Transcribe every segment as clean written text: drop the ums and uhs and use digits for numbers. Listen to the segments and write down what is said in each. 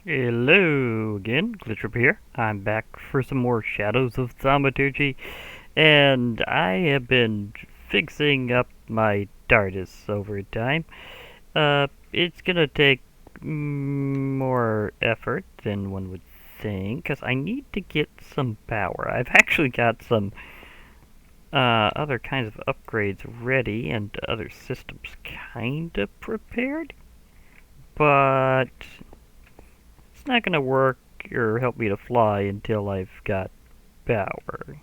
Hello again, Glitchup here. I'm back for some more Shadows of Thaumaturgy, and I have been fixing up my TARDIS over time. It's gonna take more effort than one would think, because I need to get some power. I've actually got some other kinds of upgrades ready and other systems kinda prepared, but it's not going to work or help me to fly until I've got power. So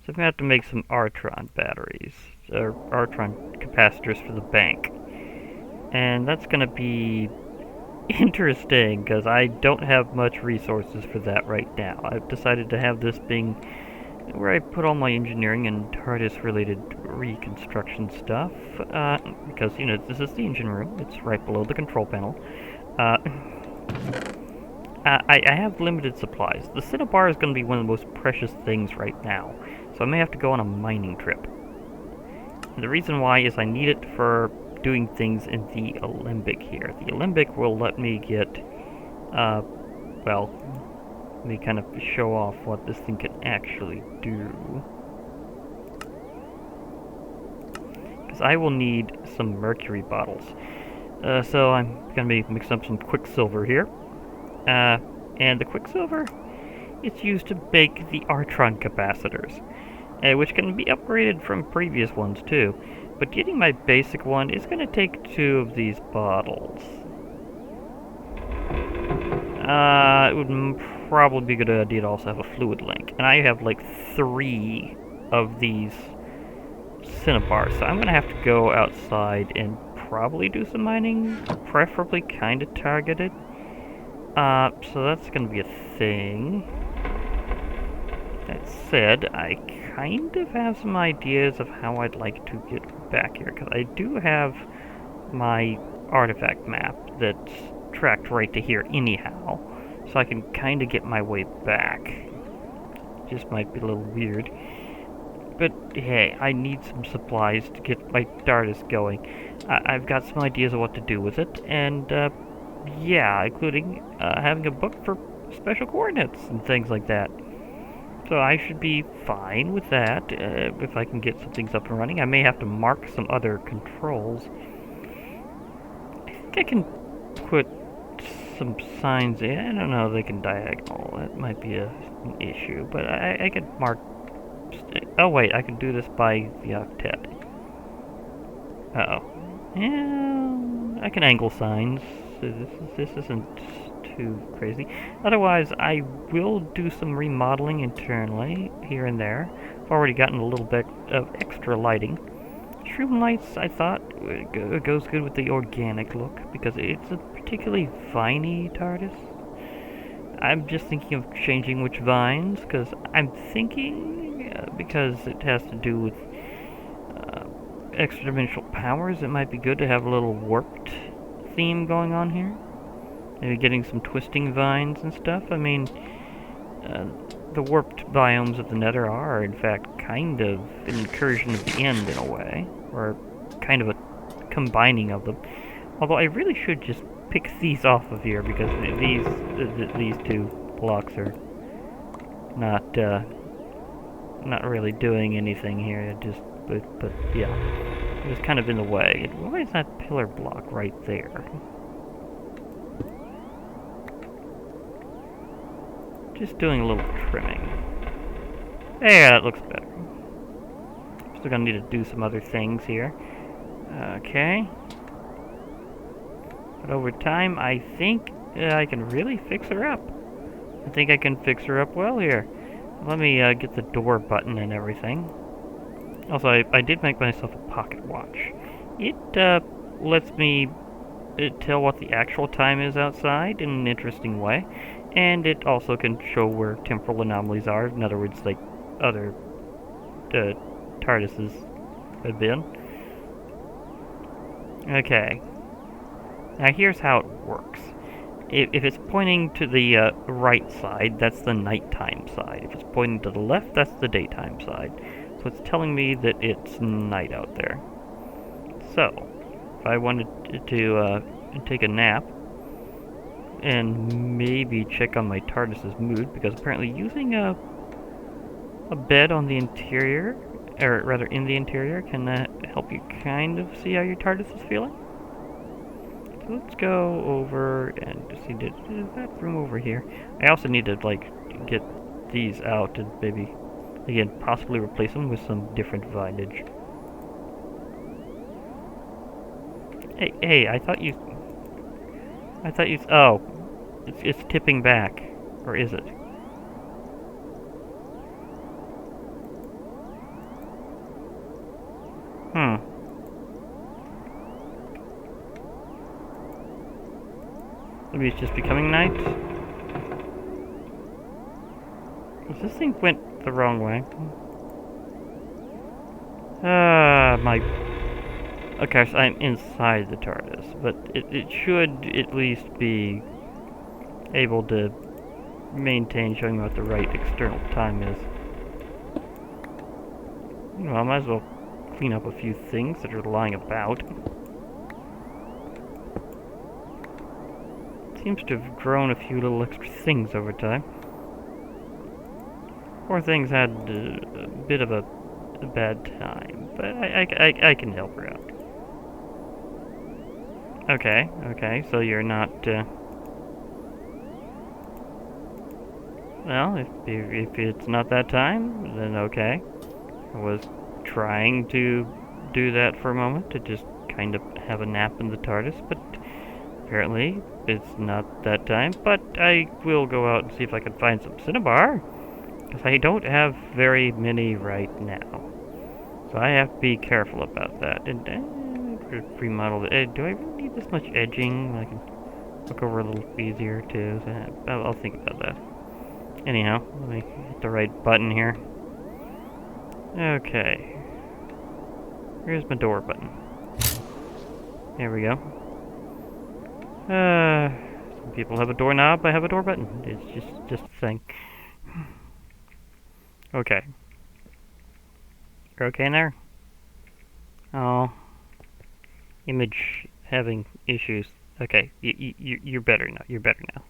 I'm going to have to make some Artron batteries, or Artron capacitors for the bank. And that's going to be interesting, because I don't have much resources for that right now. I've decided to have this being where I put all my engineering and TARDIS-related reconstruction stuff, because, this is the engine room. It's right below the control panel. I have limited supplies. The Cinnabar is going to be one of the most precious things right now, so I may have to go on a mining trip. And the reason why is I need it for doing things in the Alembic here. The Alembic will let me get, well, let me kind of show off what this thing can actually do. Because I will need some mercury bottles. So I'm going to be mixing up some Quicksilver here. And the Quicksilver, it's used to make the Artron capacitors, which can be upgraded from previous ones too. But getting my basic one is going to take 2 of these bottles. It would probably be a good idea to also have a fluid link. And I have like 3 of these Cinnabars, so I'm going to have to go outside and probably do some mining, preferably kind of targeted. So that's going to be a thing. That said, I kind of have some ideas of how I'd like to get back here, because I do have my artifact map that's tracked right to here anyhow, so I can kind of get my way back. Just might be a little weird. But hey, I need some supplies to get my TARDIS going. I've got some ideas of what to do with it, and yeah, including having a book for special coordinates and things like that. So I should be fine with that if I can get some things up and running. I may have to mark some other controls. I think I can put some signs in. I don't know if they can diagonal. That might be an issue, but I could mark. Oh wait, I can do this by the octet. Uh-oh. Yeah, I can angle signs. This isn't too crazy. Otherwise, I will do some remodeling internally, here and there. I've already gotten a little bit of extra lighting. Shroom lights, I thought, goes good with the organic look, because it's a particularly viney TARDIS. I'm just thinking of changing which vines, because I'm thinking, because it has to do with extra-dimensional powers, it might be good to have a little warped theme going on here. Maybe getting some twisting vines and stuff. I mean, the warped biomes of the Nether are, in fact, kind of an incursion of the end in a way, or kind of a combining of them. Although I really should just pick these off of here, because these 2 blocks are not really doing anything here. But yeah, it was kind of in the way. Why is that pillar block right there? Just doing a little trimming. Yeah, that looks better. Still gonna need to do some other things here. Okay. But over time, I think I can really fix her up. I think I can fix her up well here. Let me get the door button and everything. Also, I did make myself a pocket watch. It lets me tell what the actual time is outside in an interesting way, and it also can show where temporal anomalies are. In other words, like other TARDISes have been. Okay. Now here's how it works. If it's pointing to the right side, that's the nighttime side. If it's pointing to the left, that's the daytime side. So it's telling me that it's night out there. So, if I wanted to take a nap, and maybe check on my TARDIS's mood, because apparently using a bed on the interior, or rather in the interior, can help you kind of see how your TARDIS is feeling. So let's go over and see, is that room over here? I also need to, like, get these out and maybe, again, possibly replace them with some different vintage. Hey, I thought you, oh, it's tipping back, or is it? Maybe it's just becoming night? This thing went the wrong way. Okay, so I'm inside the TARDIS, but it should at least be able to maintain showing me what the right external time is. Well, I might as well clean up a few things that are lying about. Seems to have grown a few little extra things over time. Poor things had a bit of a bad time, but I can help her out. Okay, so you're not, well, if it's not that time, then okay. I was trying to do that for a moment, to just kind of have a nap in the TARDIS, but apparently it's not that time. But I will go out and see if I can find some cinnabar, because I don't have very many right now. So I have to be careful about that. And remodel it. Do I really need this much edging? I can look over a little easier too. So I'll think about that. Anyhow, let me hit the right button here. Okay. Here's my door button. There we go. Some people have a doorknob, I have a door button. It's just a thing. Okay. You're okay in there? Oh. Image having issues. Okay, you're better now. You're better now.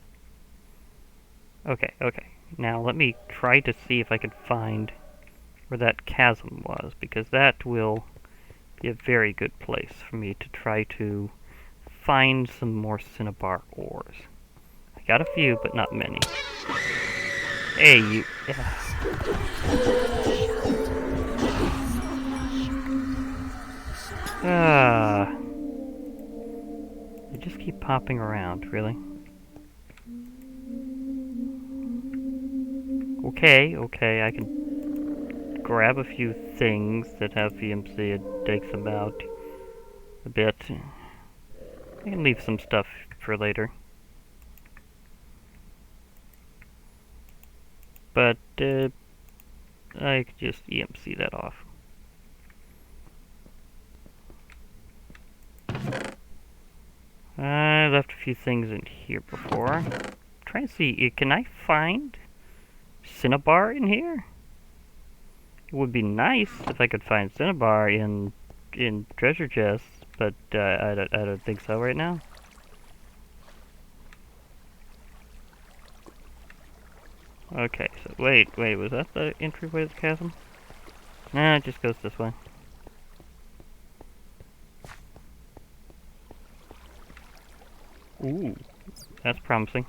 Okay. Now let me try to see if I can find where that chasm was, because that will be a very good place for me to try to find some more cinnabar ores. I got a few, but not many. Hey, you... They just keep popping around, really. Okay, I can grab a few things that have VMC and take them out a bit. I can leave some stuff for later. But, I could just EMC that off. I left a few things in here before. Trying to see, can I find cinnabar in here? It would be nice if I could find cinnabar in treasure chests, but I don't think so right now. Okay, so wait, was that the entryway to the chasm? Nah, it just goes this way. Ooh, that's promising.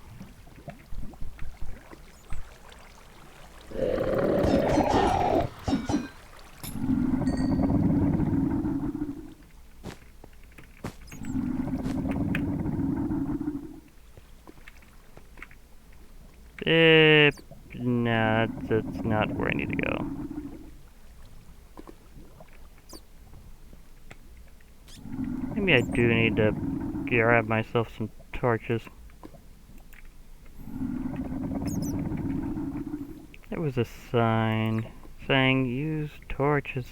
Nah, that's not where I need to go. Maybe I do need to grab myself some torches. There was a sign saying use torches.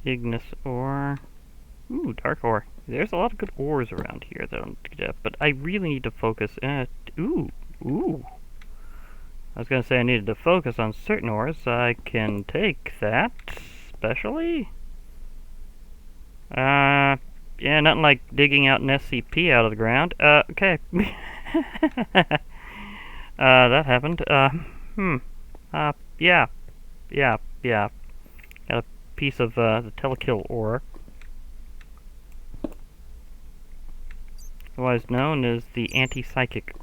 Ignis ore. Ooh, dark ore. There's a lot of good ores around here that I'm good at, but I really need to focus at... Ooh. I was gonna say I needed to focus on certain ores. I can take that, especially. Yeah, nothing like digging out an SCP out of the ground. Okay. That happened. Yeah. Got a piece of, the telekill ore. Otherwise known as the anti-psychic,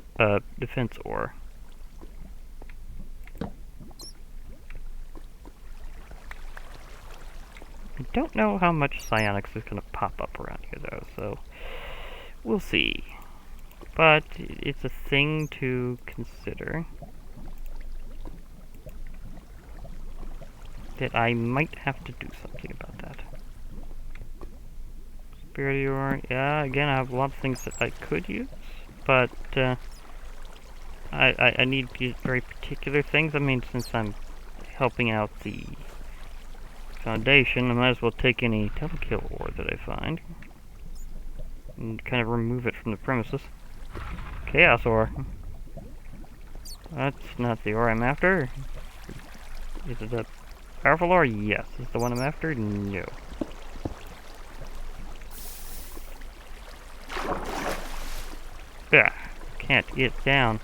defense ore. I don't know how much psionics is going to pop up around here, though, so we'll see. But it's a thing to consider that I might have to do something about that. Spirit ore, yeah, again, I have a lot of things that I could use, but I need very particular things. I mean, since I'm helping out the Foundation, I might as well take any telekill ore that I find and kind of remove it from the premises. Chaos ore. That's not the ore I'm after. Is it a powerful ore? Yes. Is it the one I'm after? No. Yeah, can't get down.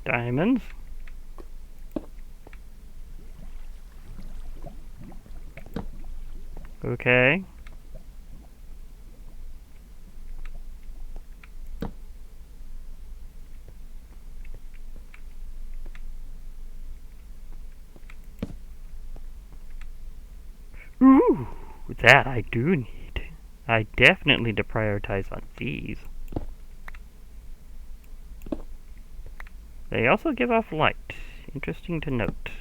Diamonds. Okay. Ooh, that I do need. I definitely need to prioritize on these. They also give off light. Interesting to note.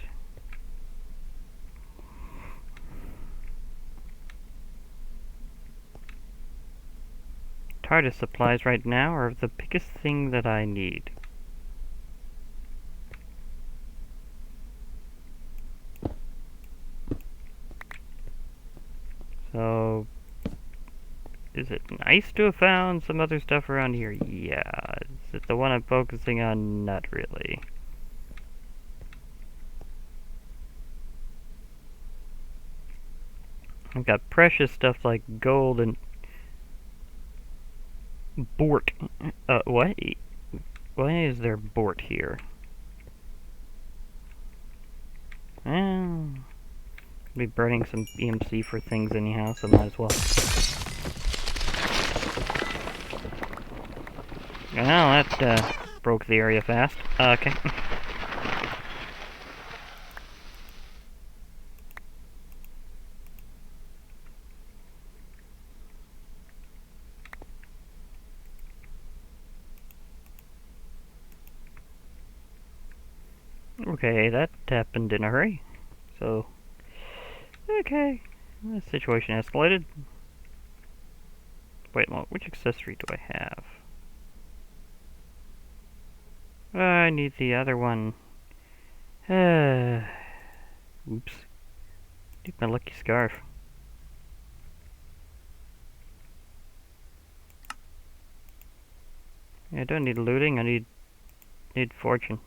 TARDIS supplies right now are the biggest thing that I need. So, is it nice to have found some other stuff around here? Yeah. Is it the one I'm focusing on? Not really. I've got precious stuff like gold and bort. What? Why is there bort here? Well, be burning some EMC for things anyhow, so might as well. Well, that broke the area fast. Okay. Okay, that happened in a hurry. So, okay. The situation escalated. Wait a moment, which accessory do I have? I need the other one. Oops. Need my lucky scarf. I don't need looting, I need fortune.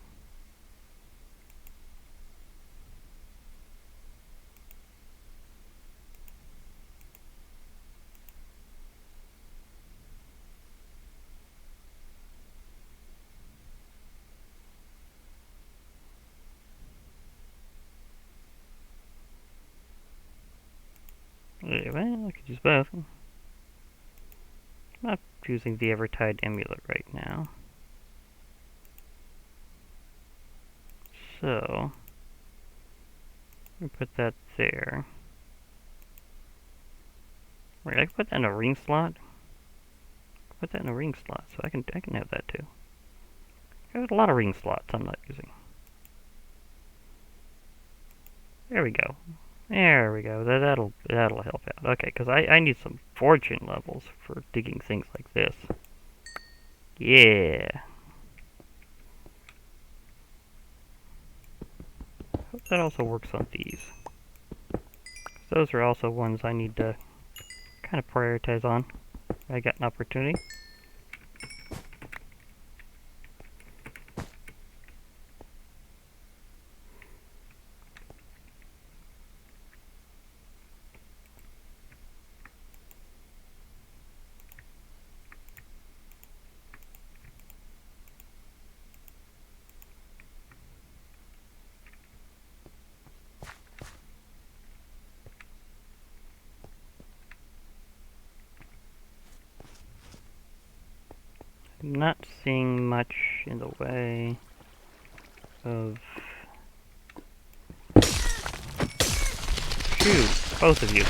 Well, I could use both. I'm not choosing the Evertide amulet right now. So, we put that there. Wait, I can put that in a ring slot? Put that in a ring slot, so I can have that too. There's a lot of ring slots I'm not using. There we go. There we go. That'll help out. Okay, because I need some fortune levels for digging things like this. Yeah. Hope that also works on these. Those are also ones I need to kind of prioritize on. I got an opportunity. I'm not seeing much in the way of... Shoot, both of you.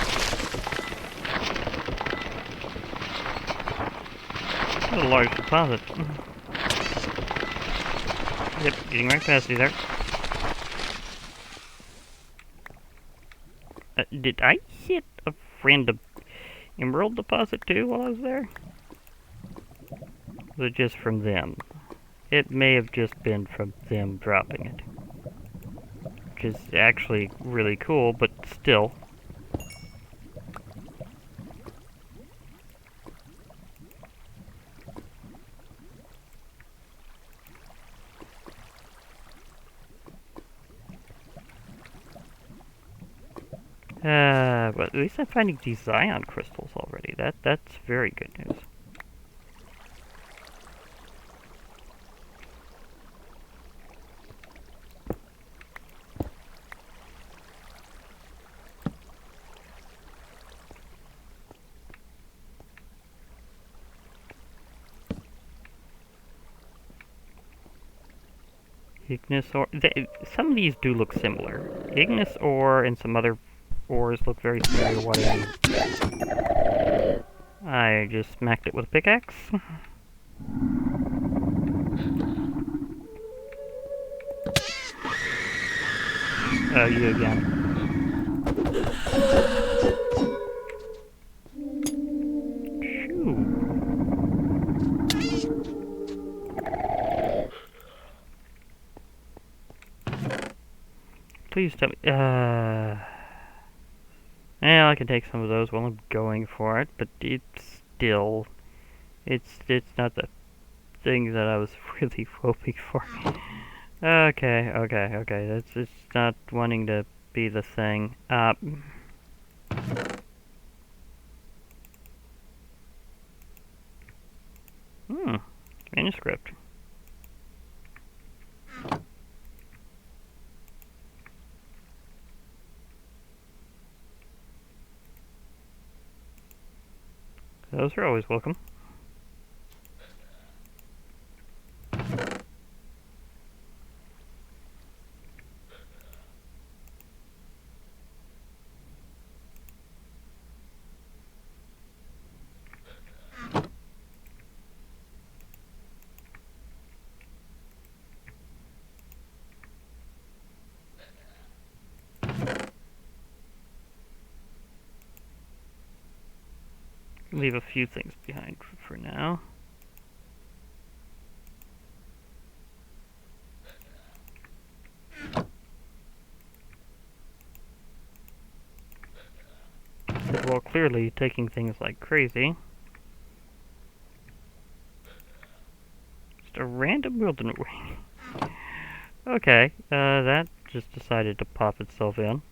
That's a large deposit. Yep, getting right past you there. Did I hit a random emerald deposit too while I was there? Was it just from them? It may have just been from them dropping it. Which is actually really cool, but still. But at least I'm finding these Zion crystals already. That's very good news. Ignis ore. Some of these do look similar. Ignis ore and some other ores look very similar to what I need. I just smacked it with a pickaxe. Oh, you again. Please tell me. Well, I can take some of those while I'm going for it, but it's still, it's not the thing that I was really hoping for. Okay. It's not wanting to be the thing. Manuscript. Those are always welcome. Leave a few things behind for now. Well, clearly taking things like crazy. Just a random wilderness ring. Okay, that just decided to pop itself in.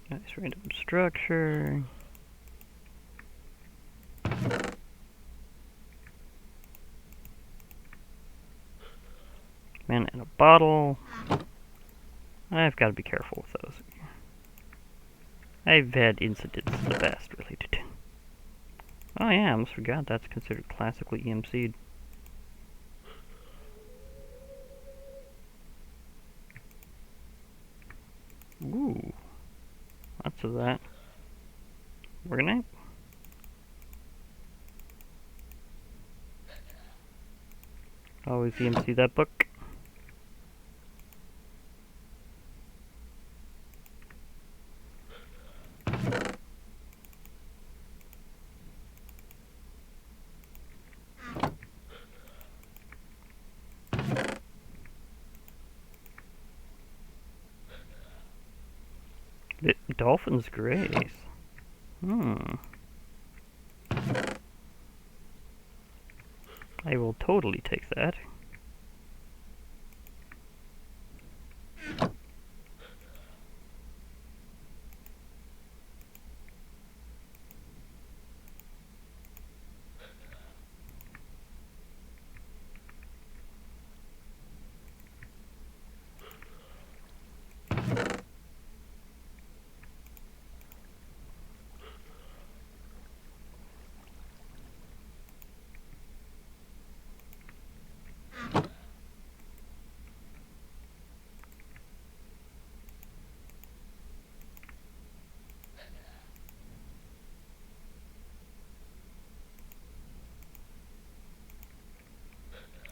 Nice random structure. Man in a bottle. I've got to be careful with those. I've had incidents in the past related to. Oh yeah, I almost forgot that's considered classically EMC'd. Ooh. Lots of that. Organite? Always EMC that book. Dolphin's Grace. I will totally take that.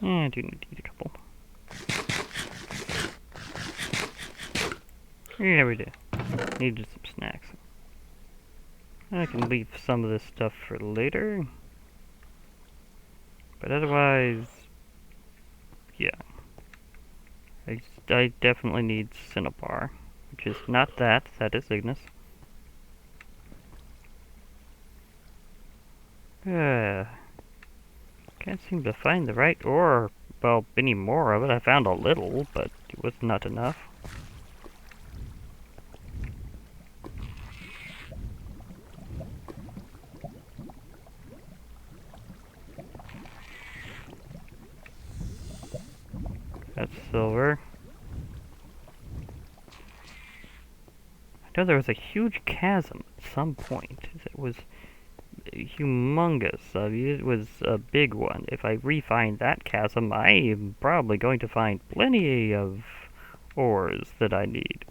Yeah, I do need to eat a couple. Yeah, we do. Needed some snacks. I can leave some of this stuff for later. But otherwise, yeah. I definitely need Cinnabar, which is not that. That is Ignis. Can't seem to find the right ore. Well, any more of it. I found a little, but it was not enough. That's silver. I know there was a huge chasm at some point. It was humongous. It was a big one. If I refine that chasm, I am probably going to find plenty of ores that I need.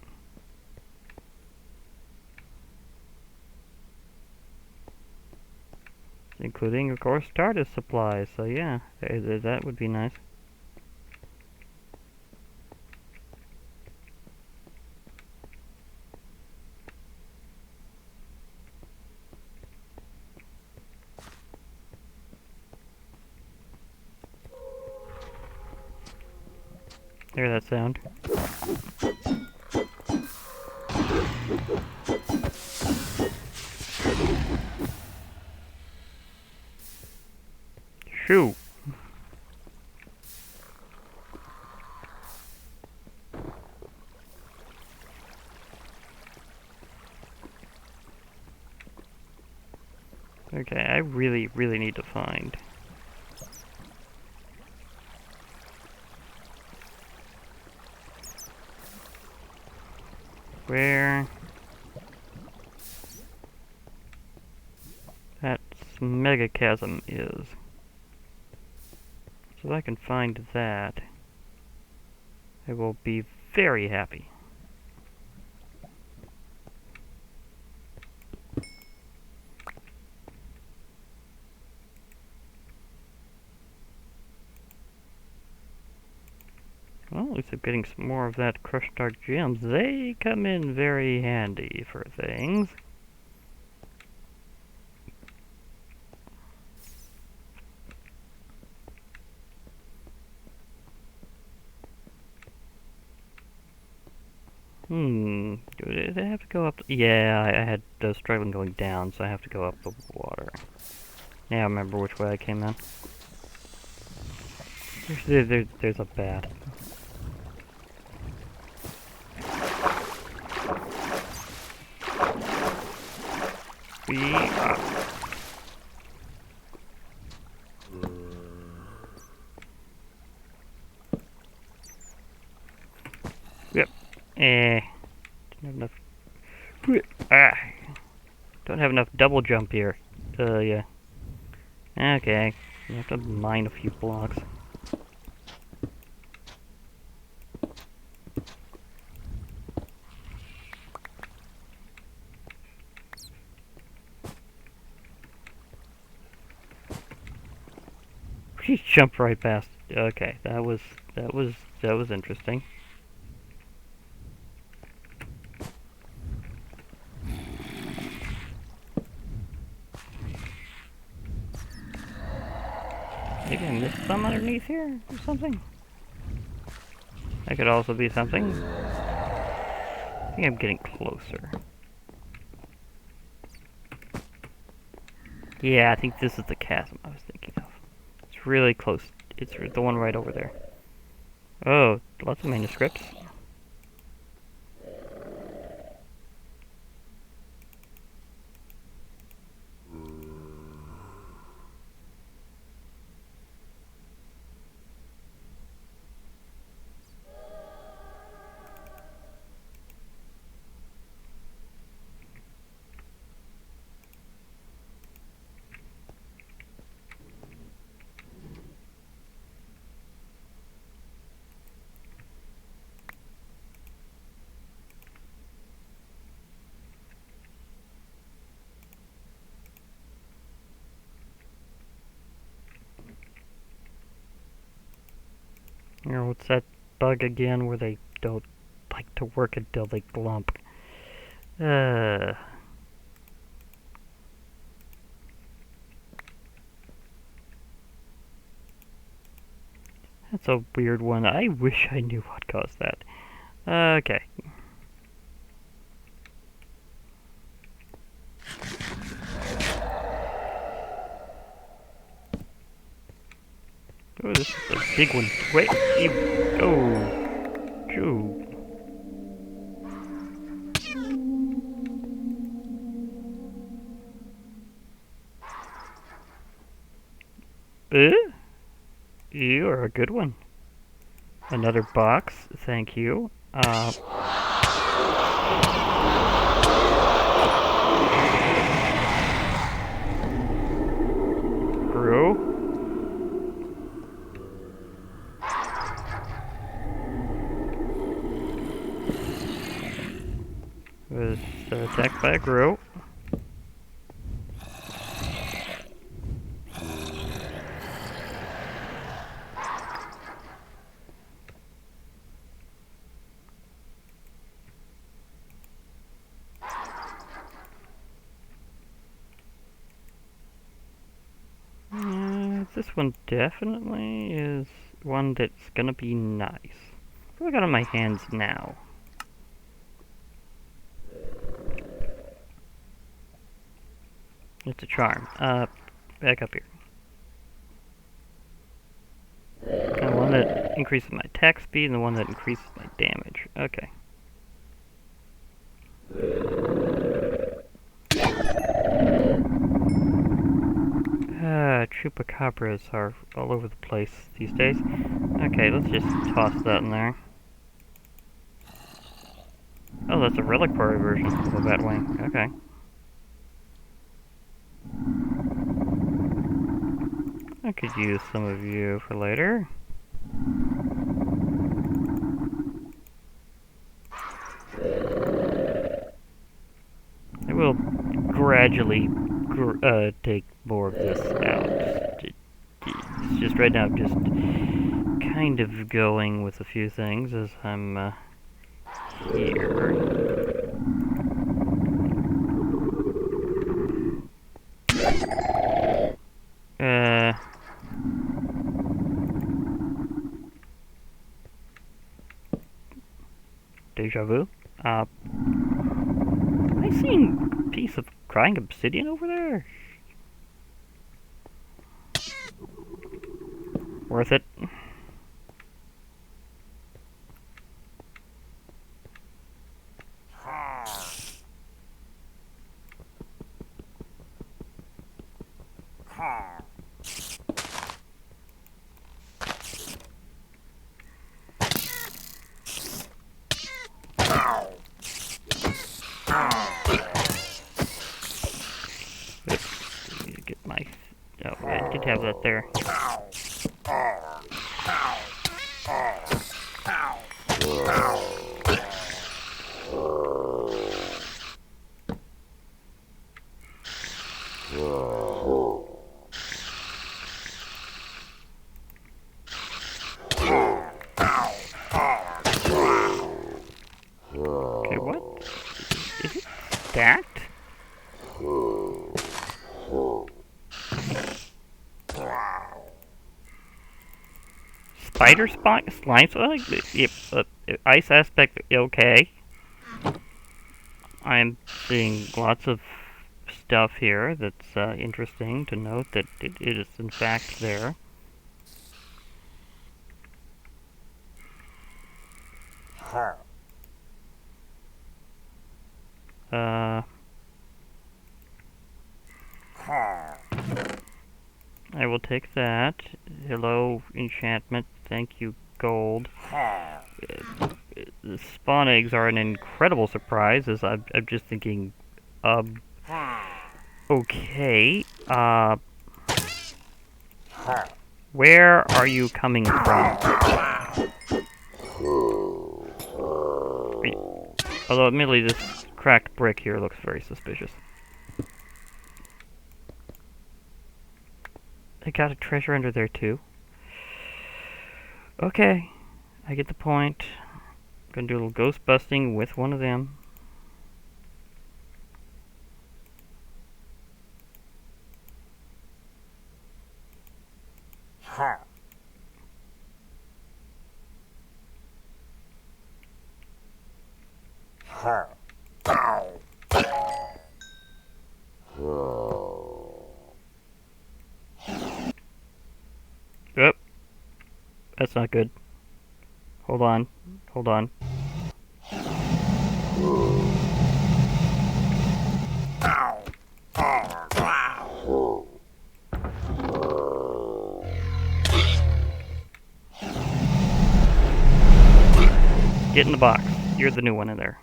Including, of course, TARDIS supplies. So yeah, that would be nice. Hear that sound? Shoo! Okay, I really need to find. Where that mega chasm is. So if I can find that, I will be very happy. Well, at least I'm getting some more of that crushed dark gems. They come in very handy for things. Do I have to go up? Yeah, I had struggling going down, so I have to go up the water. Yeah, I remember which way I came in. There's a bat. be up. Yep. Didn't have enough. Don't have enough double jump here. Yeah. Okay. You have to mine a few blocks. He jumped right past. Okay, that was interesting. Maybe I missed some underneath here or something. That could also be something. I think I'm getting closer. Yeah, I think this is the chasm I was thinking of. It's really close. It's the one right over there. Oh, lots of manuscripts. You know, what's that bug again where they don't like to work until they glump? That's a weird one. I wish I knew what caused that. Okay. Oh, this is a big one. Wait, oh, Joe. You are a good one. Another box, thank you. Brew. Was attacked by a Grow. This one definitely is one that's gonna be nice. What do I got on my hands now? It's a charm. Back up here. The one that increases my attack speed and the one that increases my damage. Okay. Chupacabras are all over the place these days. Okay, let's just toss that in there. Oh, that's a reliquary version of a Batwing. Okay. I could use some of you for later. I will gradually take more of this out. It's just right now, just kind of going with a few things as I'm here. Deja vu. I seen a piece of crying obsidian over there. Worth it. Oops, need to get my... Oh, I did have that there. Okay, what? Is it stacked? Spider slime spike? Yep, ice aspect, okay. I'm seeing lots of stuff here that's interesting to note that it is in fact there. I will take that. Hello, enchantment. Thank you, gold. The spawn eggs are an incredible surprise, as I'm just thinking, okay, where are you coming from? Although, admittedly, this cracked brick here looks very suspicious. I got a treasure under there, too. Okay, I get the point. I'm gonna do a little ghost busting with one of them. Yep. That's not good. Hold on. Hold on. Get in the box. You're the new one in there.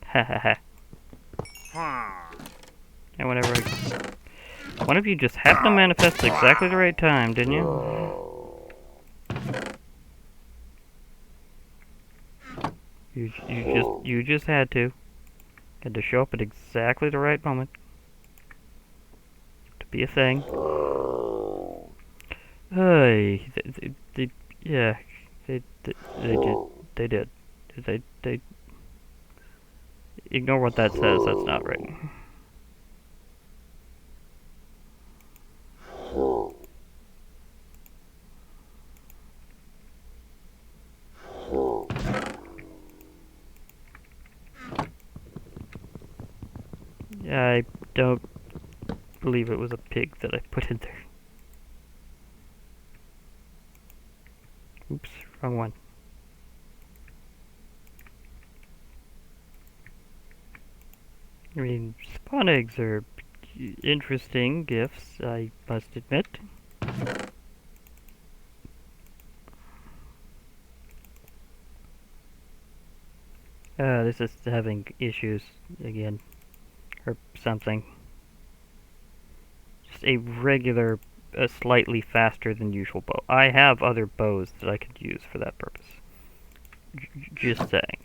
Ha ha ha. And whenever one of you just happened to manifest at exactly the right time, didn't you? You just had to show up at exactly the right moment to be a thing. Hey, yeah, they did. They ignore what that says. That's not right. I don't believe it was a pig that I put in there. Oops, wrong one. I mean, spawn eggs are interesting gifts, I must admit. This is having issues again, or something. Just a regular, slightly faster than usual bow. I have other bows that I could use for that purpose. Just saying.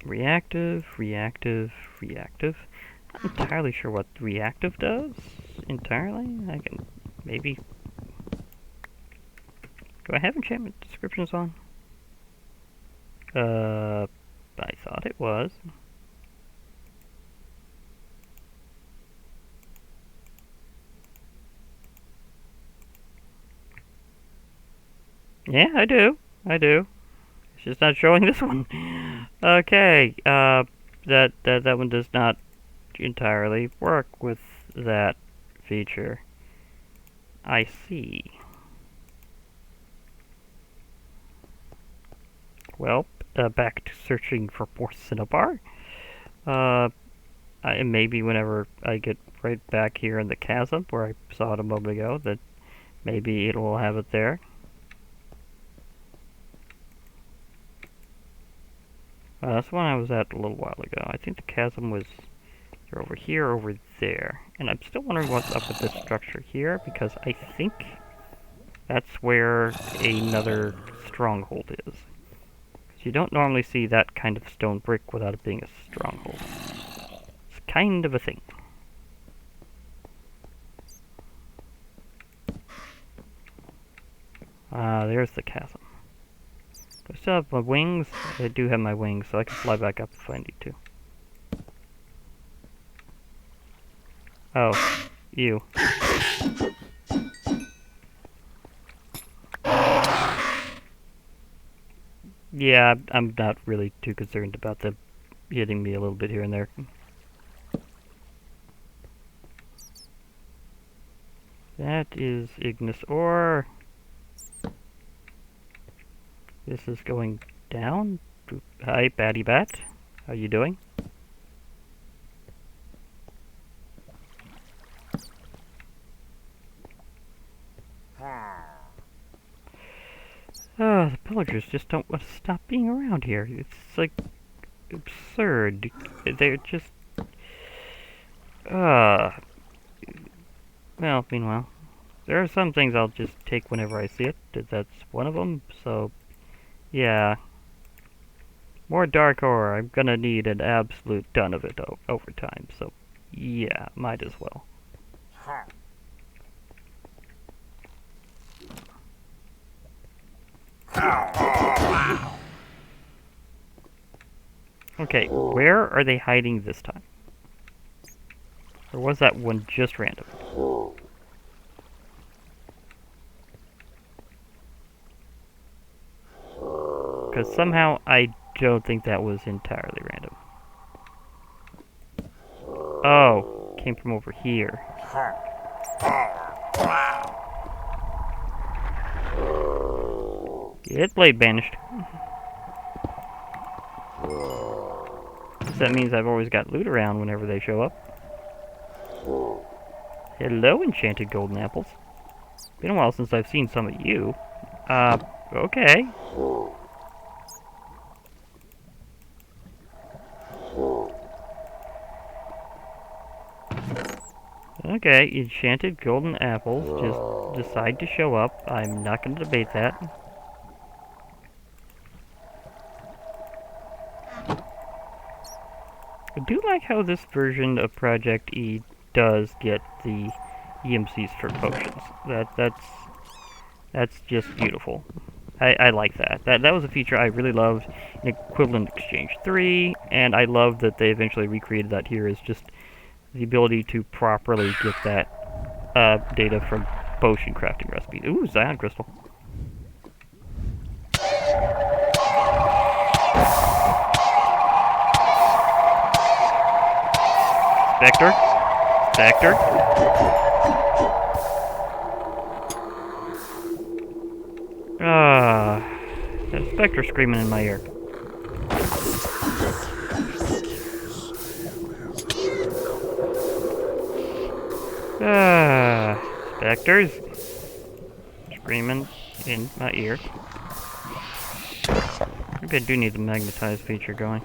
Reactive, reactive, reactive. Not entirely sure what reactive does, entirely. I can, maybe... Do I have enchantment descriptions on? I thought it was. Yeah, I do. It's just not showing this one. Okay, that one does not entirely work with that feature. I see. well, back to searching for more cinnabar. Maybe whenever I get right back here in the chasm where I saw it a moment ago, that maybe it will have it there. That's one I was at a little while ago. I think the chasm was over here, over there. And I'm still wondering what's up with this structure here, because I think that's where another stronghold is. Because you don't normally see that kind of stone brick without it being a stronghold. It's kind of a thing. There's the chasm. Do I still have my wings? I do have my wings, so I can fly back up if I need to. Oh, you. Yeah, I'm not really too concerned about them hitting me a little bit here and there. That is Ignis ore. This is going down. Hi, Batty Bat. How you doing? The pillagers just don't want to stop being around here. It's like absurd. They're just well, meanwhile, there are some things I'll just take whenever I see it. That's one of them. So, yeah. More dark ore. I'm gonna need an absolute ton of it over time. So, yeah, might as well. Okay, where are they hiding this time? Or was that one just random? Because somehow I don't think that was entirely random. Oh, came from over here. It blade banished. That means I've always got loot around whenever they show up. Hello, enchanted golden apples. Been a while since I've seen some of you. Okay. Okay, enchanted golden apples just decide to show up. I'm not going to debate that. I do like how this version of Project E does get the EMCs for potions. That's just beautiful. I like that. That was a feature I really loved in Equivalent Exchange 3, and I love that they eventually recreated that here, is just the ability to properly get that data from potion crafting recipes. Ooh, Zion Crystal. Spectre? Spectre? That Spectre screaming in my ear. Spectres screaming in my ear. Maybe I do need the magnetized feature going.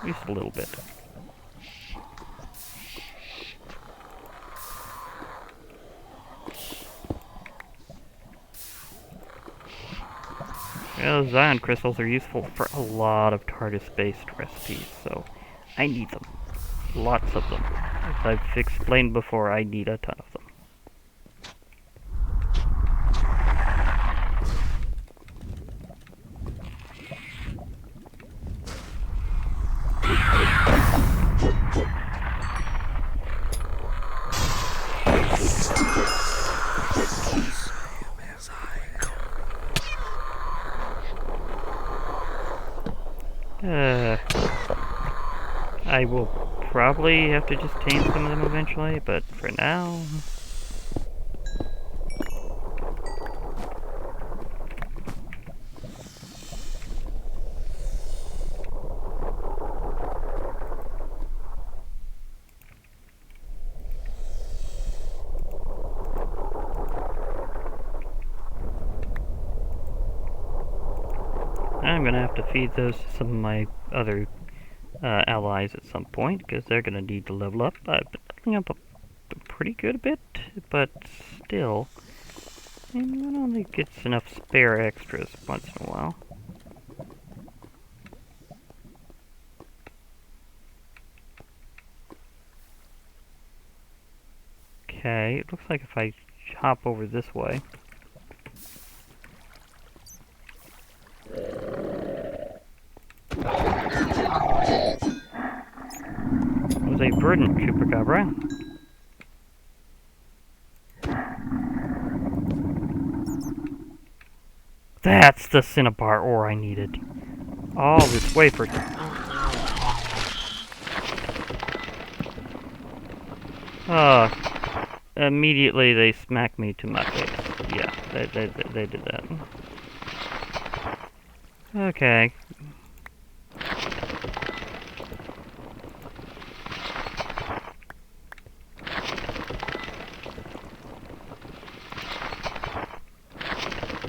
At least a little bit. Well, Zion crystals are useful for a lot of TARDIS-based recipes, so I need them. Lots of them. As I've explained before, I need a ton of them. I will probably have to just tame some of them eventually, but for now... gonna have to feed those to some of my other allies at some point, because they're gonna need to level up. I've been leveling up a pretty good bit, but still, one only gets enough spare extras once in a while. Okay, it looks like if I hop over this way. It was a verdant chupacabra. That's the cinnabar ore I needed. All this way for... Immediately they smacked me to my face. Yeah, they did that. Okay.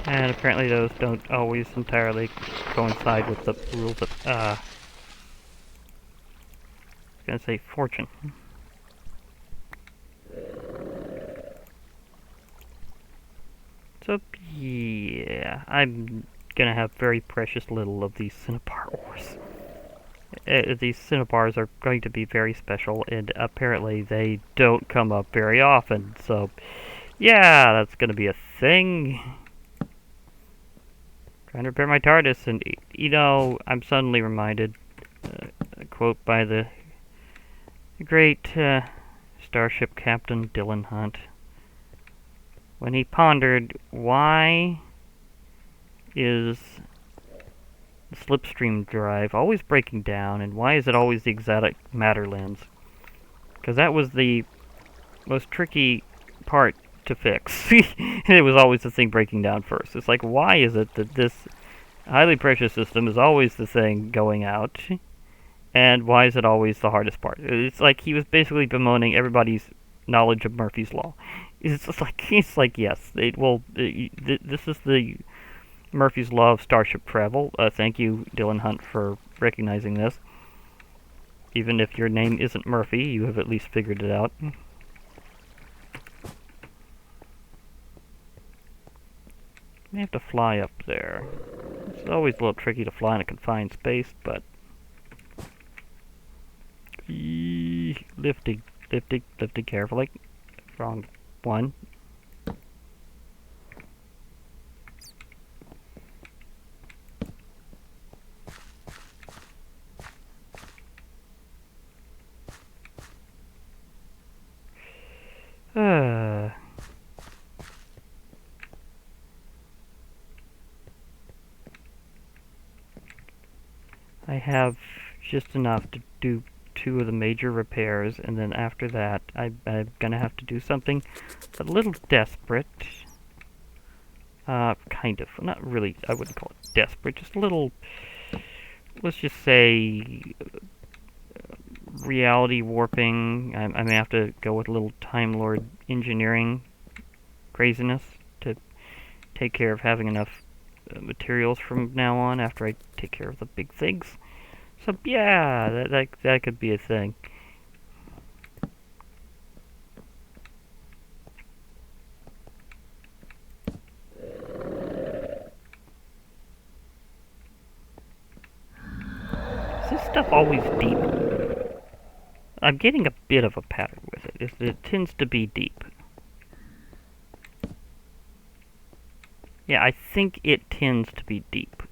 And apparently those don't always entirely coincide with the rules of, I was gonna say fortune. So, yeah, I'm gonna have very precious little of these cinnabar ores. These cinnabars are going to be very special, and apparently they don't come up very often, so, yeah, that's gonna be a thing. Trying to repair my TARDIS, and, you know, I'm suddenly reminded, a quote by the great starship captain Dylan Hunt, when he pondered, why is the slipstream drive always breaking down, and why is it always the exotic matter lens? Because that was the most tricky part to fix. It was always the thing breaking down first. It's like, why is it that this highly precious system is always the thing going out, and why is it always the hardest part? It's like he was basically bemoaning everybody's knowledge of Murphy's Law. It's like yes, this is the Murphy's Law of starship travel. Thank you, Dylan Hunt, for recognizing this. Even if your name isn't Murphy, you have at least figured it out. I have to fly up there. It's always a little tricky to fly in a confined space, but... Lifting carefully. Wrong one. I have just enough to do 2 of the major repairs, and then after that, I'm gonna have to do something a little desperate. Kind of. Not really, I wouldn't call it desperate, just a little, let's just say, reality warping. I may have to go with a little Time Lord engineering craziness to take care of having enough materials from now on after I take care of the big things. So yeah, that could be a thing. Is this stuff always deep? I'm getting a bit of a pattern with it. It tends to be deep. Yeah, I think it tends to be deep.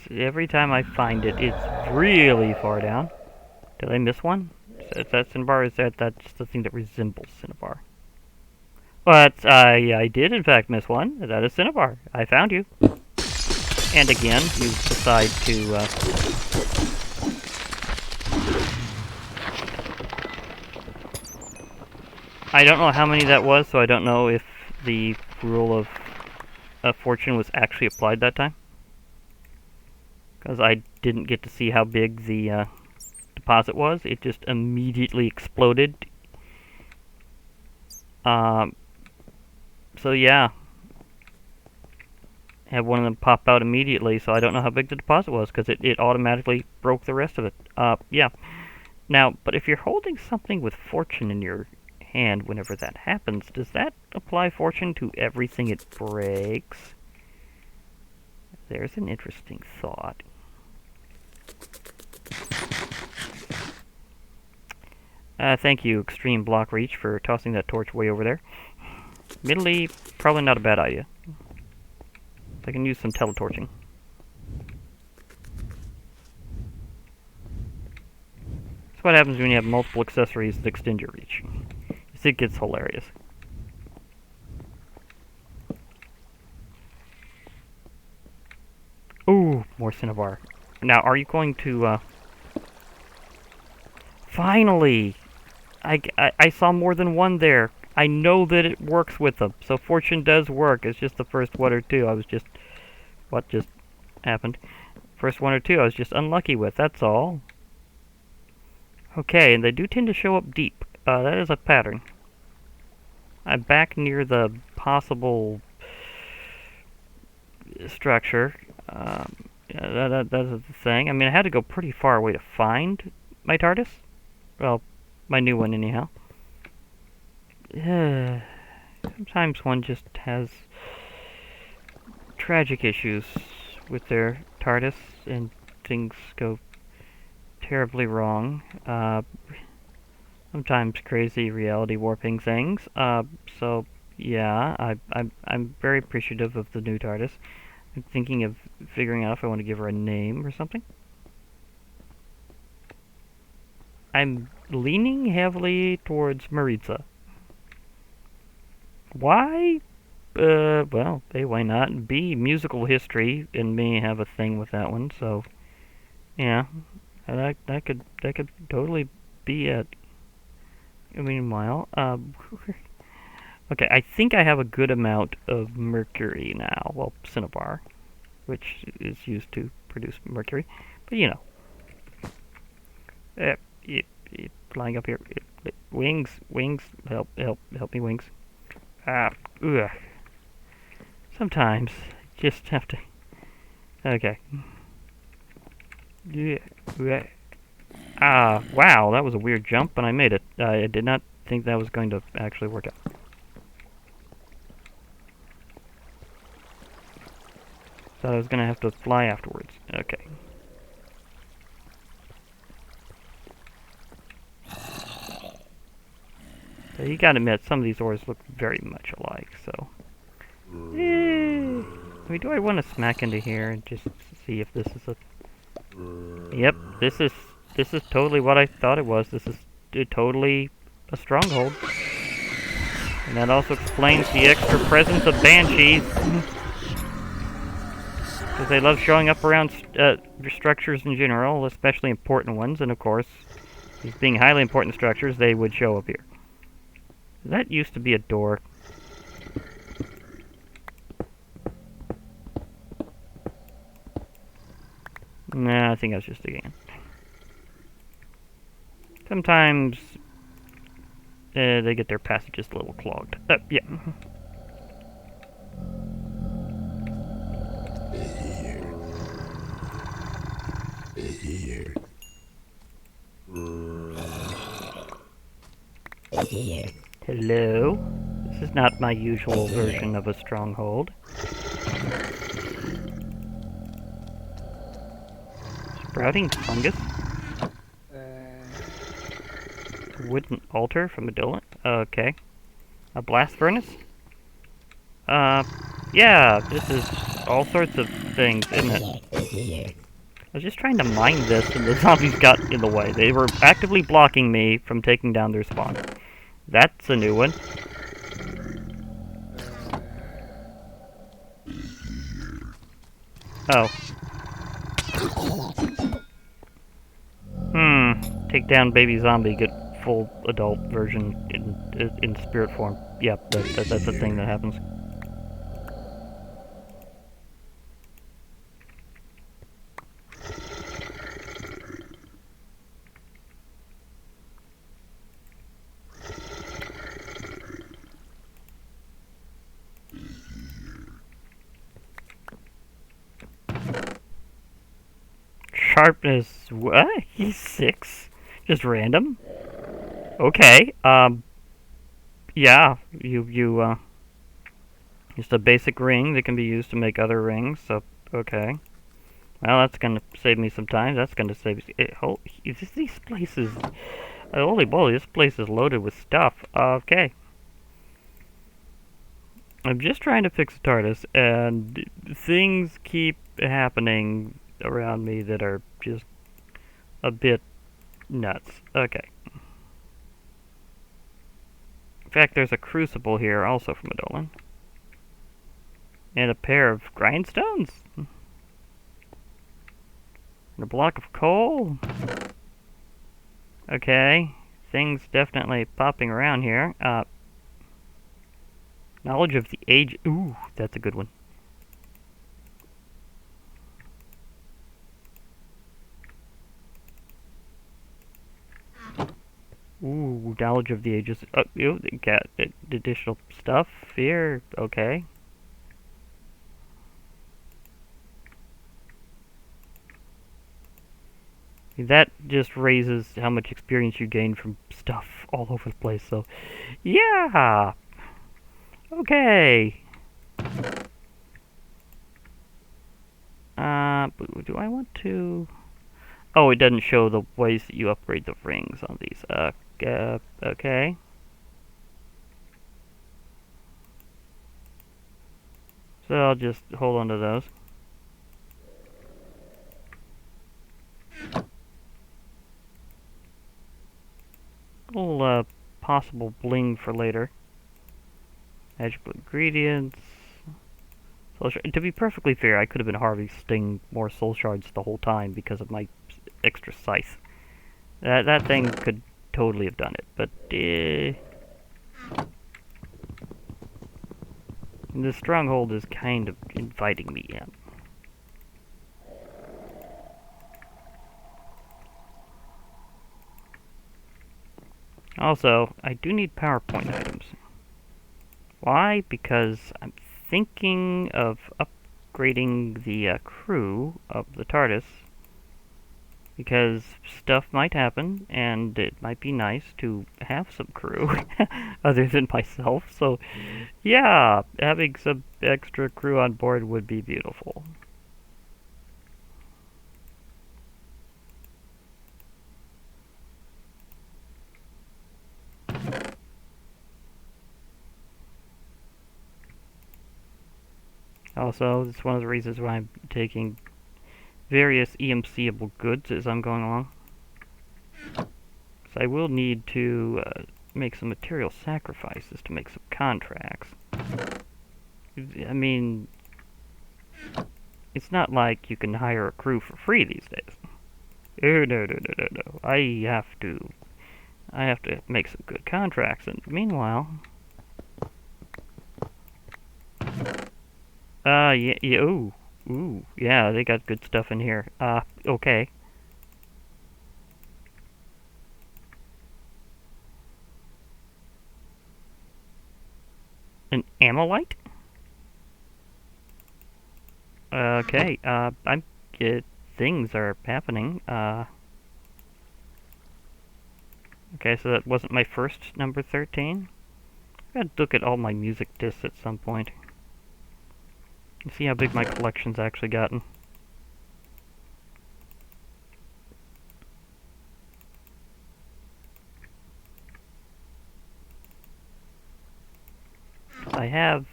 Every time I find it, it's really far down. Did I miss one? Is that cinnabar? That's the thing that resembles cinnabar? But I did in fact miss one. That is cinnabar. I found you. And again, you decide to... I don't know how many that was, so I don't know if the rule of fortune was actually applied that time. Because I didn't get to see how big the deposit was. It just immediately exploded. So yeah, had one of them pop out immediately, so I don't know how big the deposit was, because it automatically broke the rest of it. Yeah. Now, but if you're holding something with fortune in your hand whenever that happens, does that apply fortune to everything it breaks? There's an interesting thought. Thank you, Extreme Block Reach, for tossing that torch way over there. Admittedly, probably not a bad idea. I can use some teletorching. That's what happens when you have multiple accessories that extend your reach. It gets hilarious. Ooh, more cinnabar. Now, are you going to, Finally! I saw more than one there. I know that it works with them, so fortune does work. It's just the first one or two I was just... What just happened? First one or two I was just unlucky with, that's all. Okay, and they do tend to show up deep. That is a pattern. I'm back near the possible structure. Yeah, that's the thing. I mean, I had to go pretty far away to find my TARDIS. Well, my new one, anyhow. Sometimes one just has tragic issues with their TARDIS, and things go terribly wrong. Sometimes crazy reality warping things. So yeah, I'm very appreciative of the new TARDIS. I'm thinking of figuring out if I want to give her a name or something. I'm leaning heavily towards Maritza. Why? Well, A, why not? B, musical history, and me have a thing with that one, so yeah, that could totally be it. Meanwhile, okay, I think I have a good amount of mercury now. Well, cinnabar, which is used to produce mercury, but you know. Flying up here. Wings, help me, wings. Ugh. Sometimes, just have to... Okay. Yeah. Wow, that was a weird jump, and I made it. I did not think that was going to actually work out. So I was going to have to fly afterwards. Okay. So you gotta admit, some of these ores look very much alike, so... I mean, do I want to smack into here and just see if this is a... Yep, this is totally what I thought it was. This is totally a stronghold. And that also explains the extra presence of banshees. Because they love showing up around structures in general, especially important ones, and of course, these being highly important structures, they would show up here. That used to be a door. Nah, I think I was just digging. Sometimes they get their passages a little clogged. Yeah. Hello? This is not my usual version of a stronghold. Sprouting fungus? Wooden altar from a Dylan? Okay. A blast furnace? Yeah, this is all sorts of things, isn't it? I was just trying to mine this, and the zombies got in the way. They were actively blocking me from taking down their spawn. That's a new one. Oh. Take down baby zombie, get full adult version in spirit form. Yep, that's a thing that happens. Sharpness, what? He's 6? Just random? Okay, yeah, just a basic ring that can be used to make other rings, so, okay. Well, that's gonna save me some time. That's gonna save me. These places. Holy moly, this place is loaded with stuff. Okay. I'm just trying to fix the TARDIS, and things keep happening around me that are just a bit nuts. Okay. In fact, there's a crucible here, also from Adolin. And a pair of grindstones? And a block of coal? Okay. Things definitely popping around here. Knowledge of the age. Ooh, that's a good one. Ooh, knowledge of the ages. Oh, they got additional stuff here. Okay. That just raises how much experience you gain from stuff all over the place. So, yeah. Okay. Do I want to? Oh, it doesn't show the ways that you upgrade the rings on these. Okay. So I'll just hold on to those. Little possible bling for later. Magical ingredients. To be perfectly fair, I could have been harvesting more soul shards the whole time because of my extra scythe. That thing could totally have done it, but the stronghold is kind of inviting me in. Also, I do need PowerPoint items. Why? Because I'm thinking of upgrading the crew of the TARDIS, because stuff might happen, and it might be nice to have some crew other than myself. So, yeah, having some extra crew on board would be beautiful. Also, it's one of the reasons why I'm taking various EMC-able goods as I'm going along. So I will need to make some material sacrifices to make some contracts. I mean, it's not like you can hire a crew for free these days. Oh, no. I have to make some good contracts, and meanwhile... yeah, ooh, yeah, they got good stuff in here. Okay. An amolite? Okay, things are happening. Okay, so that wasn't my first number 13. I gotta look at all my music discs at some point. And see how big my collection's actually gotten. I have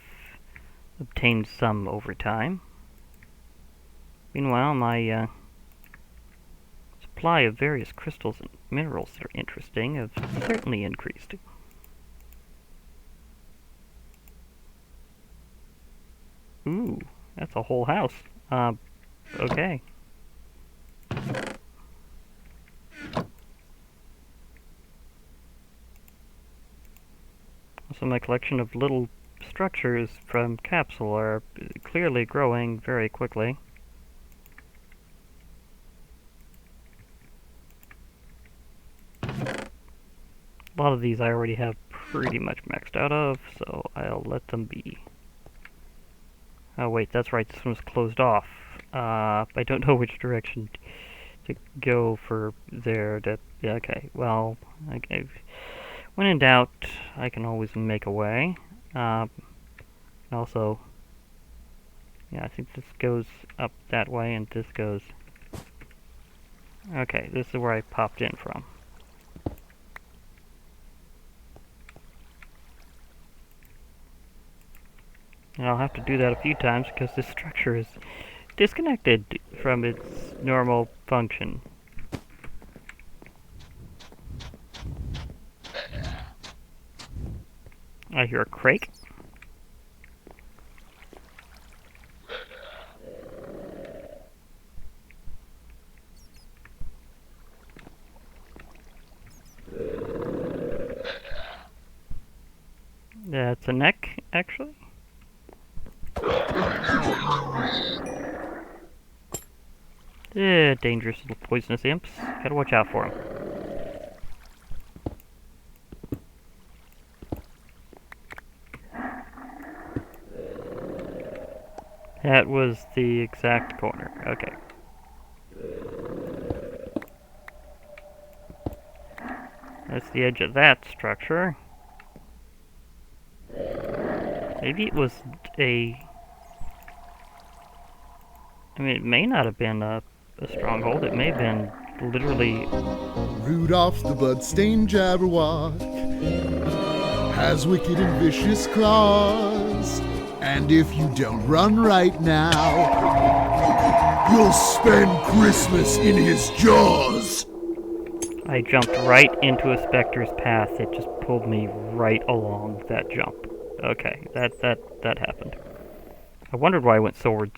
obtained some over time. Meanwhile, my supply of various crystals and minerals that are interesting have certainly increased. Ooh, that's a whole house. Okay. So my collection of little structures from Capsule are clearly growing very quickly. A lot of these I already have pretty much maxed out of, so I'll let them be. Oh wait, that's right, this one's closed off. I don't know which direction to go for there. That yeah, okay. Well, okay. When in doubt, I can always make a way. Also, yeah, I think this goes up that way, and this goes. Okay, this is where I popped in from. And I'll have to do that a few times because this structure is disconnected from its normal function. I hear a crake. That's a neck, actually. Dangerous little poisonous imps. Gotta watch out for them. That was the exact corner. Okay. That's the edge of that structure. Maybe it was a... I mean, it may not have been a stronghold. It may have been literally... Rudolph the blood-stained Jabberwock has wicked and vicious claws, and if you don't run right now, you'll spend Christmas in his jaws. I jumped right into a specter's path. It just pulled me right along that jump. Okay, that happened. I wondered why I went sword,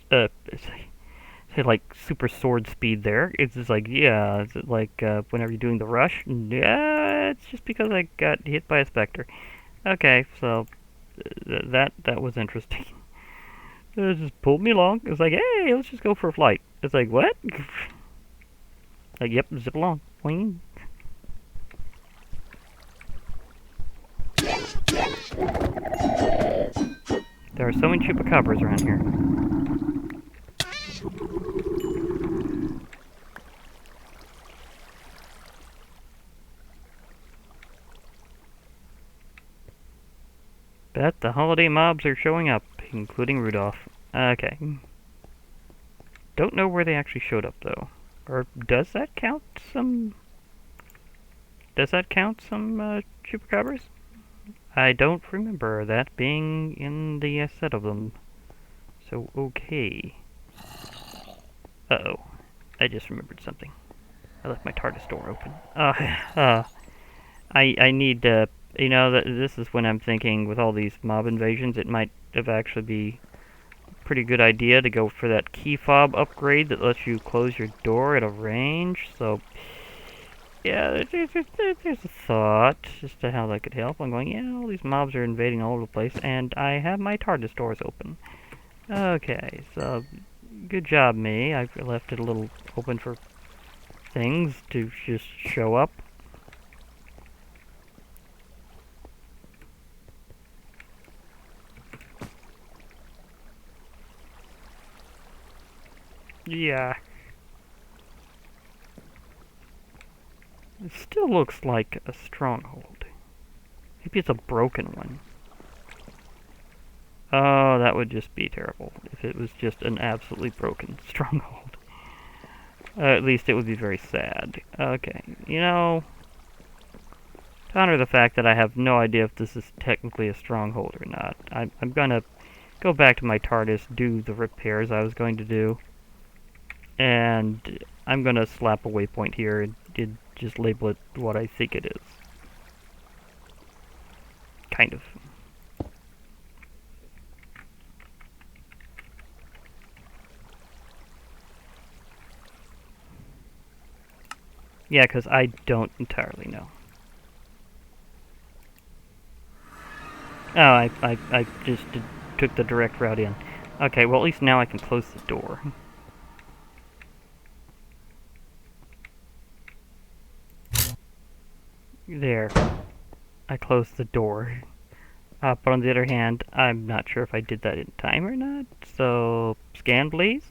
like super sword speed there. It's just like, yeah, it's like whenever you're doing the rush. Yeah, it's just because I got hit by a specter. Okay, so that was interesting. It just pulled me along. It's like, hey, let's just go for a flight. It's like, what? Like, yep, zip along. Boing. There are so many chupacabras around here. Bet the holiday mobs are showing up, including Rudolph. Okay. Don't know where they actually showed up, though. Or does that count some... Does that count some chupacabras? I don't remember that being in the set of them. So, okay. Uh-oh. I just remembered something. I left my TARDIS door open. I need to... You know, this is when I'm thinking, with all these mob invasions, it might have actually be a pretty good idea to go for that key fob upgrade that lets you close your door at a range. So, yeah, there's a thought as to how that could help. I'm going, yeah, all these mobs are invading all over the place, and I have my TARDIS doors open. Okay, so, good job, me. I've left it a little open for things to just show up. Yeah. It still looks like a stronghold. Maybe it's a broken one. Oh, that would just be terrible if it was just an absolutely broken stronghold. At least it would be very sad. Okay, you know, to honor the fact that I have no idea if this is technically a stronghold or not, I'm gonna go back to my TARDIS, do the repairs I was going to do, and I'm gonna slap a waypoint here and just label it what I think it is. Kind of. Yeah, because I don't entirely know. Oh, I just took the direct route in. Okay, well at least now I can close the door. There. I closed the door. But on the other hand, I'm not sure if I did that in time or not. So, scan please.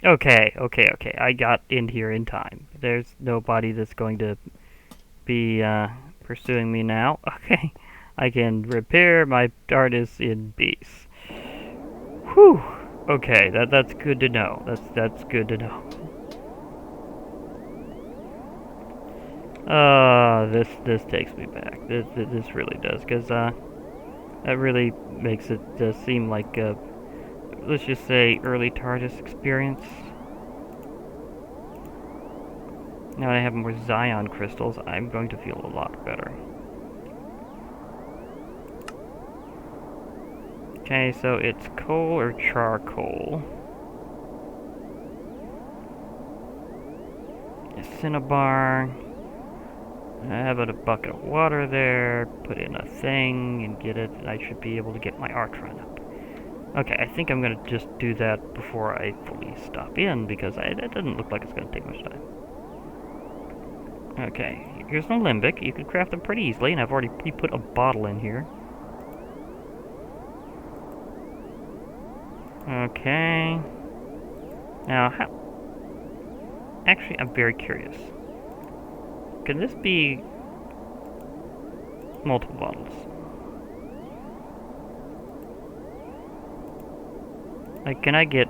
Okay. I got in here in time. There's nobody that's going to be pursuing me now. Okay. I can repair my TARDIS in peace. Whew. Okay, that's good to know. That's good to know. This takes me back. This really does, because that really makes it seem like let's just say early TARDIS experience. Now that I have more Zion crystals, I'm going to feel a lot better. Okay, so it's coal or charcoal. A cinnabar. How about a bucket of water there? Put in a thing and get it, and I should be able to get my arch run up. Okay, I think I'm going to just do that before I fully stop in, because it doesn't look like it's going to take much time. Okay, here's an limbic. You could craft them pretty easily, and I've already put a bottle in here. Okay. Now, how... Actually, I'm very curious. Can this be multiple bottles? Like, can I get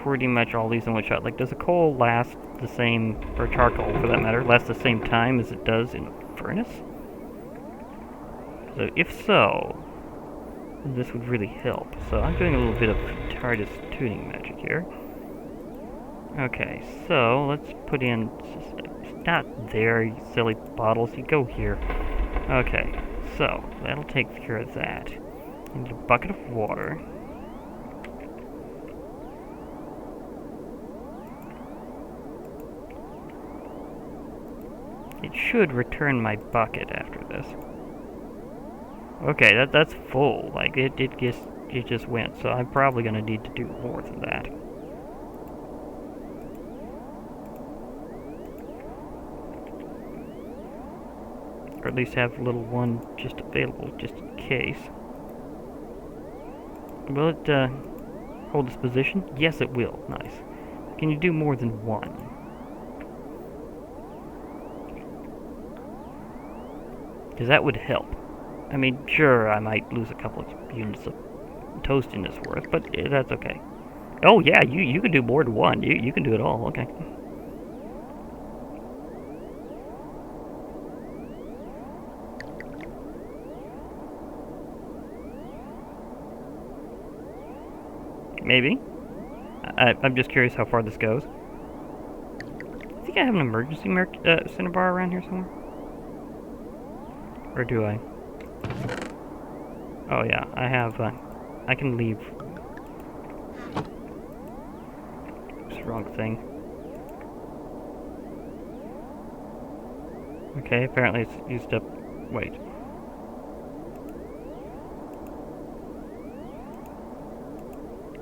pretty much all these in one shot? Like, does a coal last the same, or charcoal for that matter, last the same time as it does in a furnace? So, if so, this would really help. So, I'm doing a little bit of TARDIS tuning magic here. Okay, so let's put in, not there, you silly bottles, you go here. Okay, so that'll take care of that. Need a bucket of water. It should return my bucket after this. Okay, that's full. Like it just went. So I'm probably gonna need to do more than that. Or at least have a little one just available, just in case. Will it hold its position? Yes, it will. Nice. Can you do more than one? Because that would help. I mean, sure, I might lose a couple of units of toastiness worth, but that's okay. Oh yeah, you can do more than one. You can do it all. Okay. Maybe. I'm just curious how far this goes. I think I have an emergency cinnabar around here somewhere. Or do I? Oh yeah, I have, I can leave. Oops, wrong thing. Okay, apparently it's used up. Wait.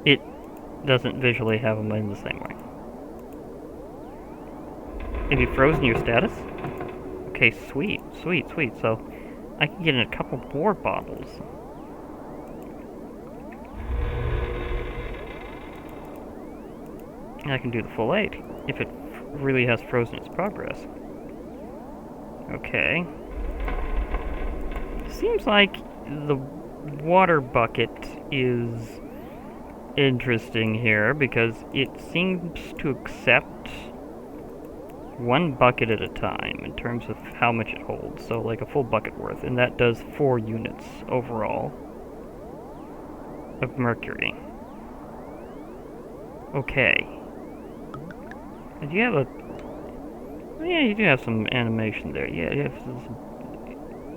It doesn't visually have them in the same way. Have you frozen your status? Okay, sweet. So, I can get in a couple more bottles. And I can do the full 8, if it really has frozen its progress. Okay. Seems like the water bucket is interesting here, because it seems to accept one bucket at a time in terms of how much it holds. So like a full bucket worth, and that does 4 units overall of mercury. Okay. And you have a... Yeah, you do have some animation there. Yeah, you have some,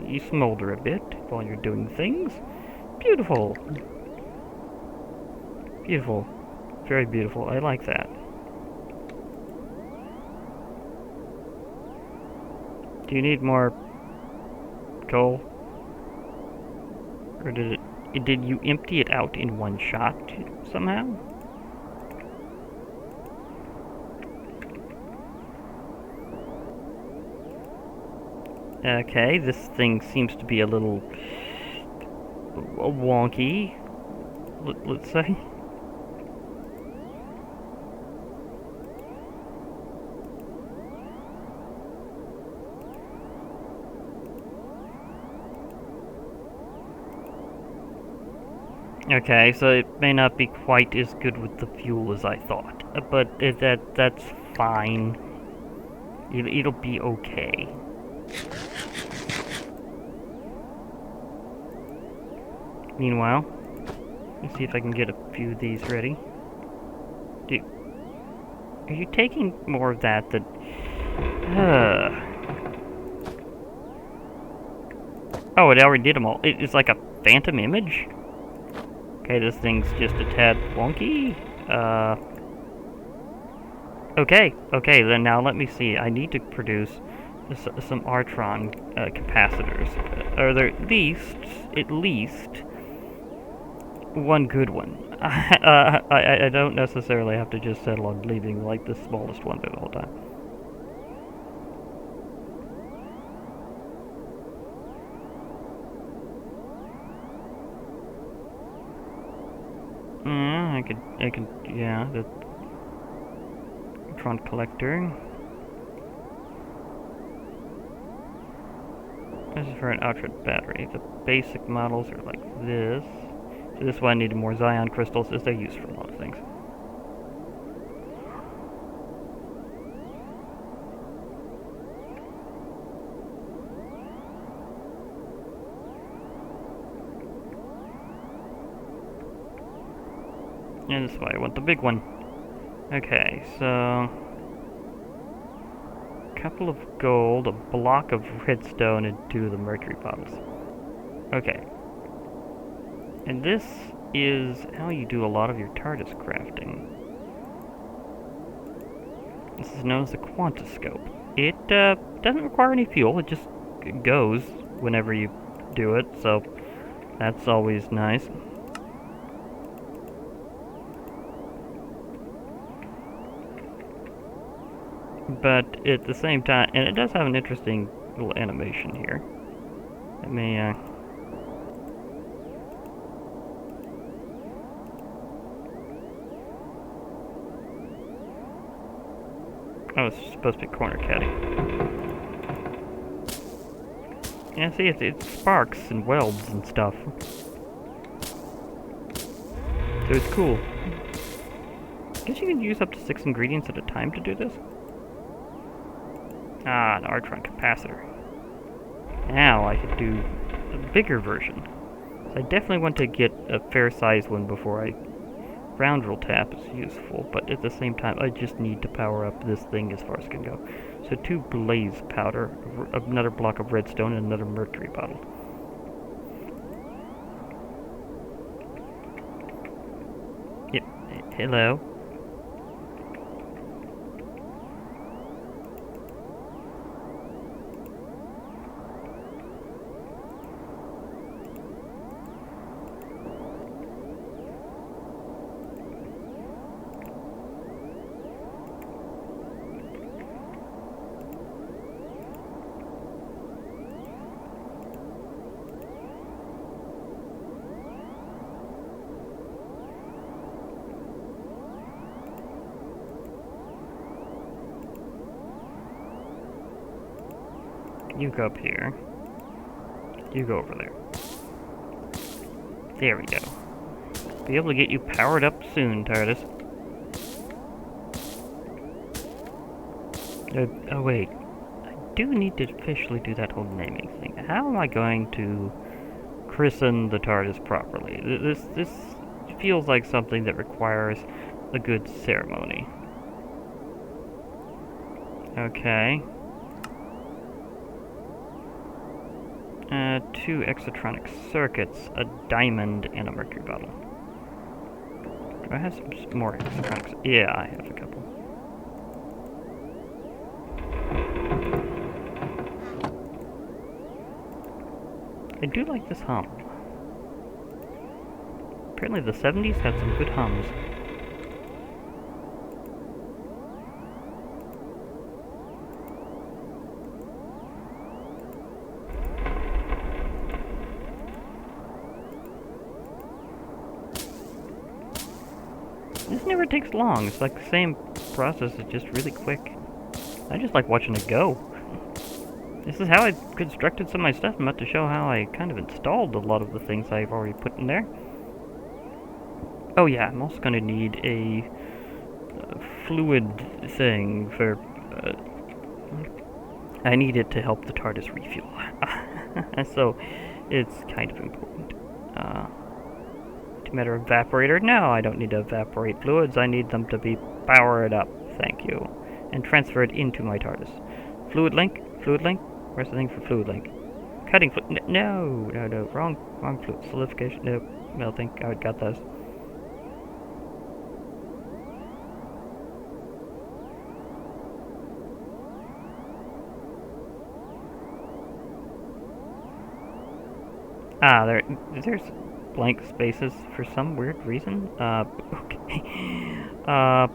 you smolder a bit while you're doing things. Beautiful. Beautiful. Very beautiful. I like that. Do you need more coal? Or did you empty it out in one shot somehow? Okay, this thing seems to be a little wonky, let's say. Okay, so it may not be quite as good with the fuel as I thought, but that's fine. It'll be okay. Meanwhile, let's see if I can get a few of these ready. Dude, are you taking more of that than... Oh, it already did them all. It's like a phantom image? Okay, this thing's just a tad wonky. Okay, then now let me see. I need to produce some Artron capacitors. Or there at least one good one. I don't necessarily have to just settle on leaving like the smallest one there the whole time. Yeah, yeah, the Artron collector. This is for an Ultra battery. The basic models are like this. So this is why I needed more Zion crystals, as they're used for a lot of things. And this is why I want the big one. Okay, so... a couple of gold, a block of redstone, and 2 of the mercury bottles. Okay. And this is how you do a lot of your TARDIS crafting. This is known as the quantoscope. It doesn't require any fuel, it just goes whenever you do it, so that's always nice. But at the same time, and it does have an interesting little animation here. Let me, oh, it's supposed to be corner caddy. Yeah, see, it sparks and welds and stuff. So it's cool. Guess you can use up to 6 ingredients at a time to do this? Ah, an Artron capacitor. Now I could do a bigger version. So I definitely want to get a fair-sized one before I... Round drill tap is useful, but at the same time, I just need to power up this thing as far as it can go. So 2 blaze powder, another block of redstone, and another mercury bottle. Yep. Hello. You go up here. You go over there. There we go. Be able to get you powered up soon, TARDIS. Oh wait. I do need to officially do that whole naming thing. How am I going to christen the TARDIS properly? This feels like something that requires a good ceremony. Okay. 2 exotronic circuits, a diamond, and a mercury bottle. Do I have some more exotronics? Yeah, I have a couple. I do like this hum. Apparently the 70s had some good hums. This never takes long. It's like the same process, it's just really quick. I just like watching it go. This is how I constructed some of my stuff. I'm about to show how I kind of installed a lot of the things I've already put in there. Oh yeah, I'm also gonna need a fluid thing for... I need it to help the TARDIS refuel. So, it's kind of important. Matter evaporator? No, I don't need to evaporate fluids. I need them to be powered up. Thank you. And transferred into my TARDIS. Fluid link? Fluid link? Where's the thing for fluid link? Cutting fluid. No. Wrong fluid. Solidification. Nope. Melting. I got those. There's blank spaces for some weird reason. Okay.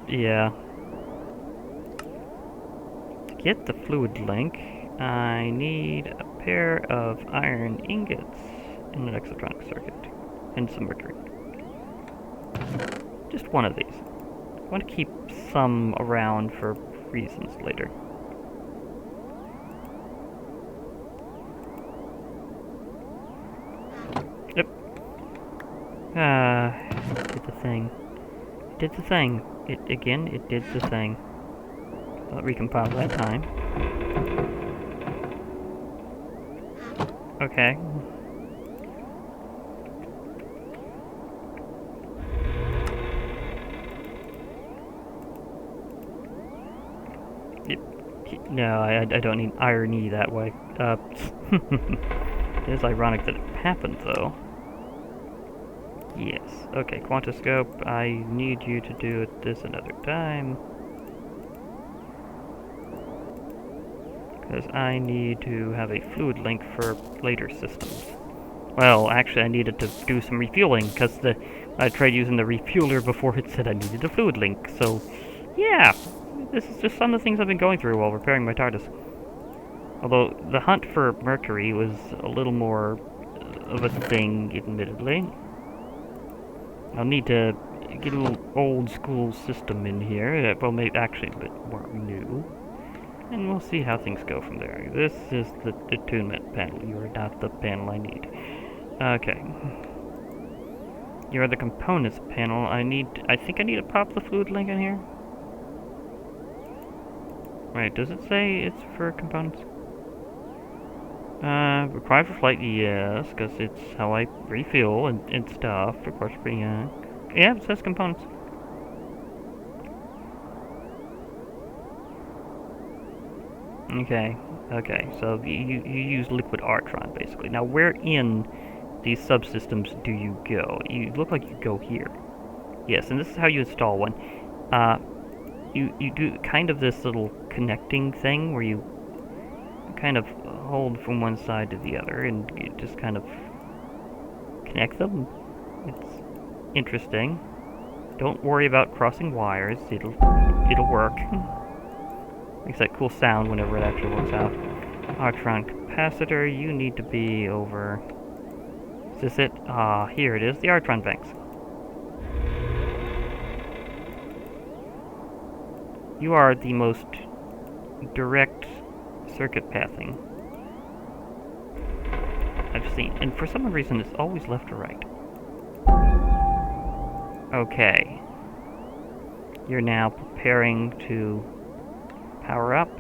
Yeah. To get the fluid link, I need a pair of iron ingots and an exotronic circuit and some mercury. Just one of these. I want to keep some around for reasons later. Yep. Did the thing. Did the thing. It did the thing. I'll recompile that time. Okay. No, I don't need irony that way. It is ironic that it happened, though. Yes. Okay, Quantascope, I need you to do it this another time. Because I need to have a fluid link for later systems. Well, actually, I needed to do some refueling, because I tried using the refueler before it said I needed a fluid link. So, yeah, this is just some of the things I've been going through while repairing my TARDIS. Although, the hunt for Mercury was a little more of a thing, admittedly. I'll need to get a little old-school system in here. Well, maybe actually a bit more new. And we'll see how things go from there. This is the attunement panel. You are not the panel I need. Okay. You are the components panel. I think I need to pop the fluid link in here. Right, does it say it's for components? Required for flight, yes, because it's how I refuel and stuff. Of course, yeah, it says components. Okay, so you use liquid Artron, basically. Now, where in these subsystems do you go? You look like you go here. Yes, and this is how you install one. You do kind of this little connecting thing where you kind of hold from one side to the other and you just kind of connect them. It's interesting. Don't worry about crossing wires. It'll work. Makes that cool sound whenever it actually works out. Artron capacitor, you need to be over... Is this it? Here it is, the Artron banks. You are the most direct circuit pathing I've seen. And for some reason, it's always left or right. Okay. You're now preparing to power up.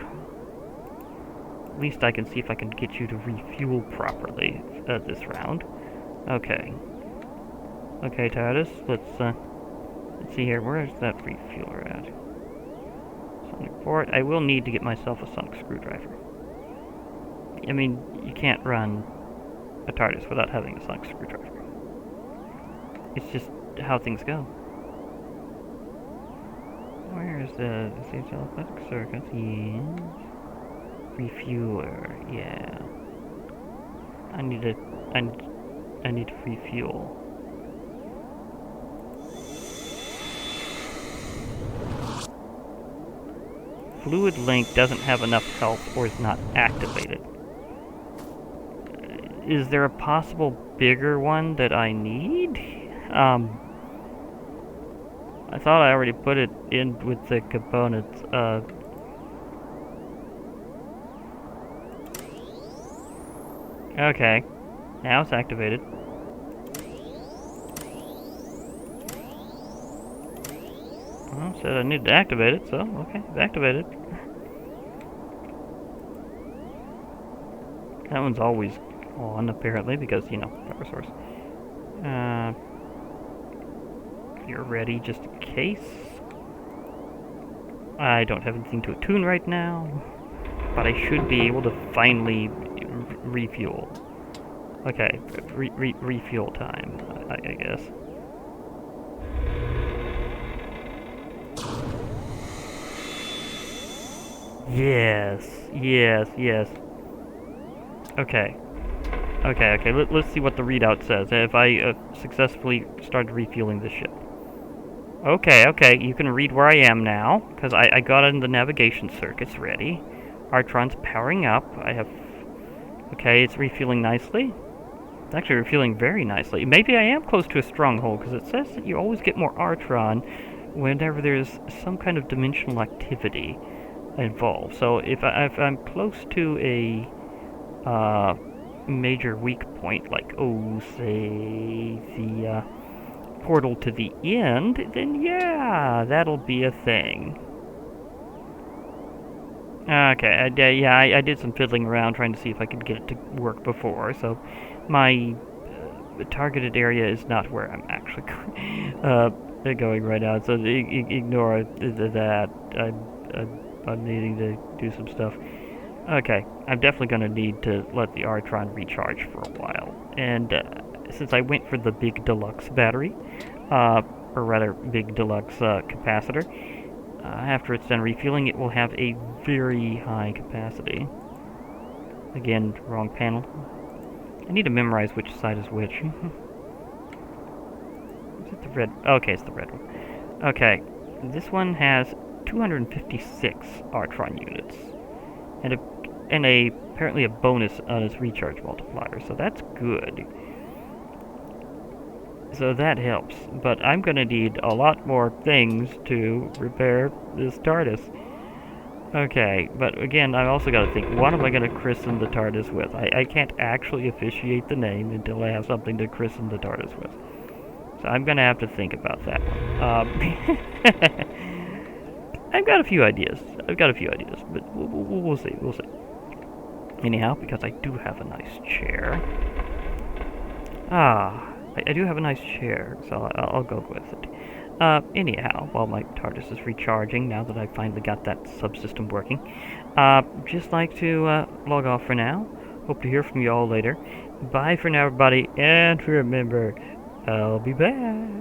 At least I can see if I can get you to refuel properly this round. Okay. Okay, TARDIS, let's see here. Where's that refueler at? Sonic port. I will need to get myself a sonic screwdriver. I mean, you can't run a TARDIS without having a sonic screwdriver. It's just how things go. Where's the telepathic circuit? Yes. Refueler, yeah. I need to refuel. Fluid link doesn't have enough health or is not activated. Is there a possible bigger one that I need? I thought I already put it in with the components. Okay. Now it's activated. Well, said I need to activate it, so okay, it's activated. That one's always on, apparently, because, you know, power source. If you're ready, just in case. I don't have anything to attune right now, but I should be able to finally refuel. Okay, refuel time, I guess. Yes. Okay. Let's see what the readout says. If I successfully started refueling the ship. Okay, you can read where I am now, because I got in the navigation circuits ready. Artron's powering up. I have... Okay, it's refueling nicely. It's actually refueling very nicely. Maybe I am close to a stronghold, because it says that you always get more Artron whenever there's some kind of dimensional activity involved. So if I'm close to a major weak point, like, oh, say, the portal to the end, then yeah, that'll be a thing. Okay, I did some fiddling around trying to see if I could get it to work before, so my targeted area is not where I'm actually going right now, so ignore that. I'm needing to do some stuff. Okay, I'm definitely going to need to let the Artron recharge for a while, and since I went for the big deluxe battery, or rather big deluxe capacitor, after it's done refueling, it will have a very high capacity. Again, wrong panel. I need to memorize which side is which. Is it the red? Okay, it's the red one. Okay, this one has 256 Artron units, and apparently a bonus on its recharge multiplier, so that's good. So that helps, but I'm going to need a lot more things to repair this TARDIS. Okay, but again, I've also got to think, what am I going to christen the TARDIS with? I can't actually officiate the name until I have something to christen the TARDIS with. So I'm going to have to think about that one. I've got a few ideas, but we'll see. Anyhow, because I do have a nice chair. I do have a nice chair, so I'll go with it. Anyhow, while my TARDIS is recharging, now that I finally got that subsystem working, just like to log off for now. Hope to hear from you all later. Bye for now, everybody, and remember, I'll be back.